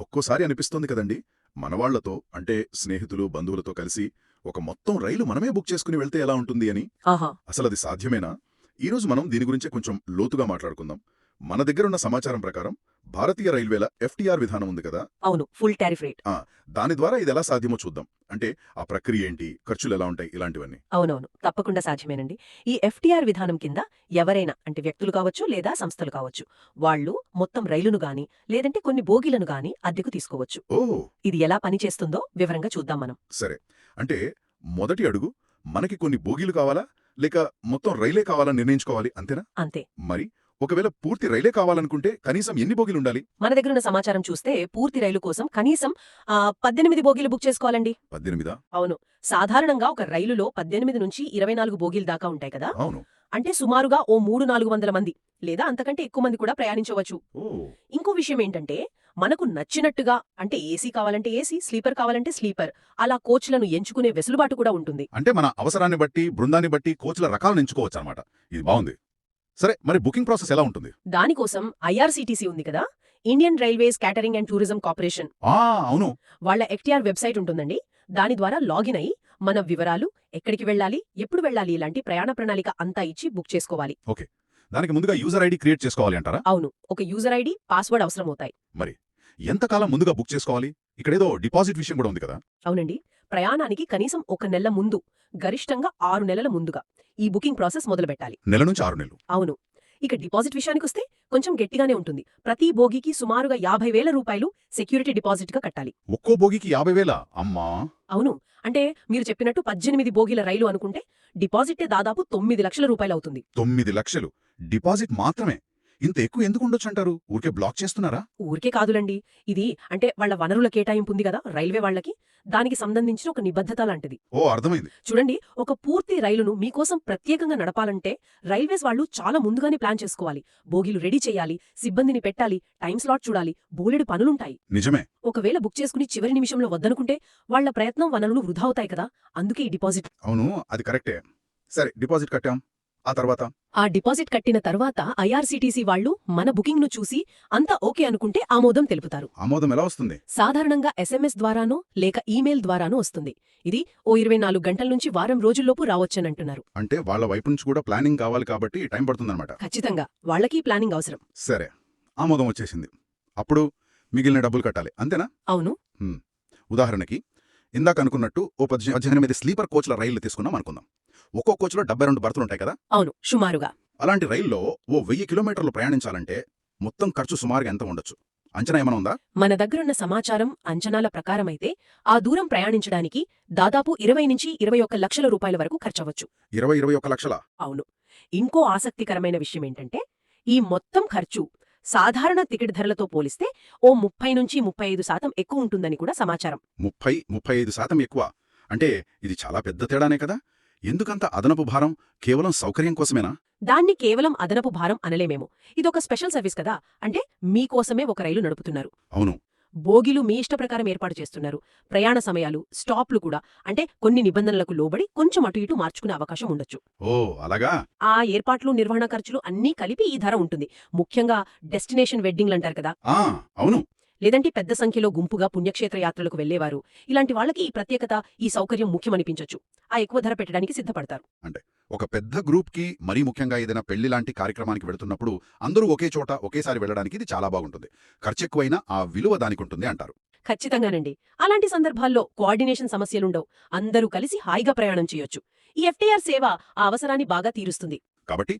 ఒక్కోసారి అనిపిస్తోంది కదండి, మనవాళ్లతో అంటే స్నేహితులు, బంధువులతో కలిసి ఒక మొత్తం రైలు మనమే బుక్ చేసుకుని వెళ్తే ఎలా ఉంటుంది అని. ఆహా! అసలది సాధ్యమేనా? ఈరోజు మనం దీని గురించే కొంచెం లోతుగా మాట్లాడుకుందాం. మన దగ్గరున్న సమాచారం ప్రకారం భారతీయ రైల్వేల ఎఫ్టీఆర్ విధానం ఉంది కదా. అవును. Full tariff rate. దాని ద్వారా ఇదెలా సాధ్యమో చూద్దాం. అంటే ఆ ప్రక్రియ ఏంటి, ఖర్చులెలా ఉంటాయి, ఇలాంటివన్నీ. అవునవును. తప్పకుండా సాధ్యమేనండి. ఈ ఎఫ్టీఆర్ విధానం కింద ఎవరైనా అంటే వ్యక్తులు కావచ్చు లేదా సంస్థలు కావచ్చు, వాళ్ళు మొత్తం రైలును గాని లేదంటే కొన్ని బోగీలను గాని అద్దెకు తీసుకోవచ్చు. ఓ ఇది ఎలా పనిచేస్తుందో వివరంగా చూద్దాం మనం. సరే. అంటే మొదటి అడుగు మనకి కొన్ని బోగీలు కావాలా, లేక మొత్తం రైలే కావాలని నిర్ణయించుకోవాలి, అంతేనా? అంతే. మరి ఒకవేళ పూర్తి రైలే కావాలనుకుంటే కనీసం ఎన్ని బోగీలుండాలి? మన దగ్గరున్న సమాచారం చూస్తే పూర్తి రైలు కోసం కనీసం 18 బోగీలు బుక్ చేసుకోవాలండి. 18? అవును. సాధారణంగా ఒక రైలులో 18 నుంచి 24 బోగీలు దాకా ఉంటాయి కదా. అవును. అంటే సుమారుగా ఓ 300-400 మంది లేదా అంతకంటే ఎక్కువ మంది కూడా ప్రయాణించవచ్చు. ఓ ఇంకో విషయం ఏంటంటే మనకు నచ్చినట్టుగా అంటే ఏసీ కావాలంటే ఏసీ, స్లీపర్ కావాలంటే స్లీపర్, అలా కోచ్లను ఎంచుకునే వెసులుబాటు కూడా ఉంటుంది. అంటే మన అవసరాన్ని బట్టి, బృందాన్ని బట్టి కోచ్ల రకాలను ఎంచుకోవచ్చు అనమాట. ఇది బాగుంది. సరే, మరి బుకింగ్ ప్రాసెస్ ఎలా ఉంటుంది? దానికోసం ఐఆర్సీటీసీ ఉంది కదా, Indian railways catering and tourism corporation, అవును. వాళ్ళ ఎఫ్టీఆర్ వెబ్సైట్ ఉంటుందండి. దాని ద్వారా లాగిన్ అయి మన వివరాలు, ఎక్కడికి వెళ్ళాలి, ఎప్పుడు వెళ్ళాలి ఇలాంటి ప్రయాణ ప్రణాళిక అంతా ఇచ్చి బుక్ చేసుకోవాలి. ఓకే. దానికి ముందుగా యూజర్ ఐడి క్రియేట్ చేసుకోవాలి అంటారా? అవును. ఒక యూజర్ ఐడి, పాస్వర్డ్ అవసరమవుతాయి. మరి ఎంతకాలం ముందుగా బుక్ చేసుకోవాలి? ఇక్కడేదో డిపాజిట్ విషయం కూడా ఉంది కదా. అవునండి. ప్రయాణానికి కనీసం 1 నెల ముందు, గరిష్టంగా 6 నెలల ముందుగా ఈ బుకింగ్ ప్రాసెస్ మొదలుపెట్టాలి. నెల నుంచి 6 నెలలు. అవును. ఇక డిపాజిట్ విషయానికొస్తే కొంచెం గట్టిగానే ఉంటుంది. ప్రతి బోగీకి సుమారుగా 50,000 రూపాయలు సెక్యూరిటీ డిపాజిట్గా కట్టాలి. ఒక్కో బోగికి 50,000? అమ్మా! అవును. అంటే మీరు చెప్పినట్టు 18 బోగీల రైలు అనుకుంటే డిపాజిటే దాదాపు 9 లక్షల రూపాయలవుతుంది. 9 లక్షలు డిపాజిట్ మాత్రమే? ఇంత ఎక్కువ ఎందుకు ఉండొచ్చంటారు? ఊరికే బ్లాక్ చేస్తున్నారా? ఊరికే కాదులండి. ఇది అంటే వాళ్ళ వనరుల కేటాయింపు ఉంది కదా రైల్వే వాళ్ళకి, దానికి సంబంధించిన ఒక నిబద్ధత లాంటిది. ఓ, అర్థమైంది. చూడండి, ఒక పూర్తి రైలును మీకోసం ప్రత్యేకంగా నడపాలంటే రైల్వేస్ వాళ్ళు చాలా ముందుగానే ప్లాన్ చేసుకోవాలి. బోగీలు రెడీ చేయాలి, సిబ్బందిని పెట్టాలి, టైం స్లాట్ చూడాలి, బోలెడు పనులుంటాయి. నిజమే. ఒకవేళ బుక్ చేసుకుని చివరి నిమిషంలో వద్దనుకుంటే వాళ్ళ ప్రయత్నం, వనరులు వృధా అవుతాయి కదా. అందుకే ఈ డిపాజిట్. అవును, అది కరెక్టే. సరే, డిపాజిట్ కట్టాం. ఆ తర్వాత? ఆ డిపాజిట్ కట్టిన తర్వాత ఐఆర్సీటీసీ వాళ్ళు మన బుకింగ్ను చూసి అంతా ఓకే అనుకుంటే ఆమోదం తెలుపుతారు. ఆమోదం ఎలా వస్తుంది? సాధారణంగా ఎస్ఎంఎస్ ద్వారానో లేక ఈమెయిల్ ద్వారానో వస్తుంది. ఇది ఓ 24 గంటల నుంచి వారం రోజుల్లోపు రావచ్చనంటున్నారు. అంటే వాళ్ళ వైపు నుంచి కూడా ప్లానింగ్ కావాలి కాబట్టి టైం పడుతుందన్నమాట. ఖచ్చితంగా వాళ్ళకి ప్లానింగ్ అవసరం. సరే, ఆమోదం వచ్చేసింది. అప్పుడు మిగిలిన డబ్బులు కట్టాలి, అంతేనా? అవును. ఉదాహరణకి ఇందాక అనుకున్నట్టు ఓ 18 స్లీపర్ కోచ్ల రైళ్లు తీసుకున్నాం అనుకుందాం. ఒక్కో కోచ్లో 72 బర్తులుంటాయి కదా. అవును, సుమారుగా. అలాంటి రైల్లో ఓ 1000 కిలోమీటర్లు ప్రయాణించాలంటే మొత్తం ఖర్చు సుమారుగా ఎంత ఉండొచ్చు? అంచనా ఏమైనా ఉందా? మన దగ్గరున్న సమాచారం, అంచనాల ప్రకారమైతే ఆ దూరం ప్రయాణించడానికి దాదాపు 20 నుంచి 21 లక్షల రూపాయల వరకు ఖర్చవచ్చు. 20-21 లక్షలా? అవును. ఇంకో ఆసక్తికరమైన విషయమేంటంటే ఈ మొత్తం ఖర్చు సాధారణ టికెట్ ధరలతో పోలిస్తే ఓ 30 నుంచి 35% ఎక్కువ ఉంటుందని కూడా సమాచారం. 30-35% ఎక్కువ అంటే ఇది చాలా పెద్ద తేడానే కదా. ఎందుకంత అదనపు భారం? కేవలం సౌకర్యం కోసమేనా? దాన్ని కేవలం అదనపు భారం అనలేమేమో. ఇదొక స్పెషల్ సర్వీస్ కదా. అంటే మీకోసమే ఒక రైలు నడుపుతున్నారు. అవును. బోగీలు మీ ఇష్ట ప్రకారం ఏర్పాటు చేస్తున్నారు. ప్రయాణ సమయాలు, స్టాప్లు కూడా అంటే కొన్ని నిబంధనలకు లోబడి కొంచెం అటు ఇటు మార్చుకునే అవకాశం ఉండొచ్చు. ఓ, అలాగా? ఆ ఏర్పాట్లు, నిర్వహణ ఖర్చులు అన్నీ కలిపి ఈ ధర ఉంటుంది. ముఖ్యంగా డెస్టినేషన్ వెడ్డింగ్లంటారు కదా. అవును. లేదంటే పెద్ద సంఖ్యలో గుంపుగా పుణ్యక్షేత్ర యాత్రలకు వెళ్లేవారు, ఇలాంటి వాళ్ళకి ఈ ప్రత్యేకత, ఈ సౌకర్యం ముఖ్యమనిపించొచ్చు. ఆ ఎక్కువ ధర పెట్టడానికి సిద్ధపడతారు. అంటే ఒక పెద్ద గ్రూప్కి, మరీ ముఖ్యంగా ఏదైనా పెళ్లి లాంటి కార్యక్రమానికి వెళుతున్నప్పుడు అందరూ ఒకే చోట ఒకేసారి వెళ్ళడానికి ఇది చాలా బాగుంటుంది. ఖర్చెక్కువైనా ఆ విలువ దానికుంటుంది అంటారు. ఖచ్చితంగానండి. అలాంటి సందర్భాల్లో కోఆర్డినేషన్ సమస్యలుండవు. అందరూ కలిసి హాయిగా ప్రయాణం చేయొచ్చు. ఈ ఎఫ్టీఆర్ సేవ ఆ అవసరాన్ని బాగా తీరుస్తుంది. కాబట్టి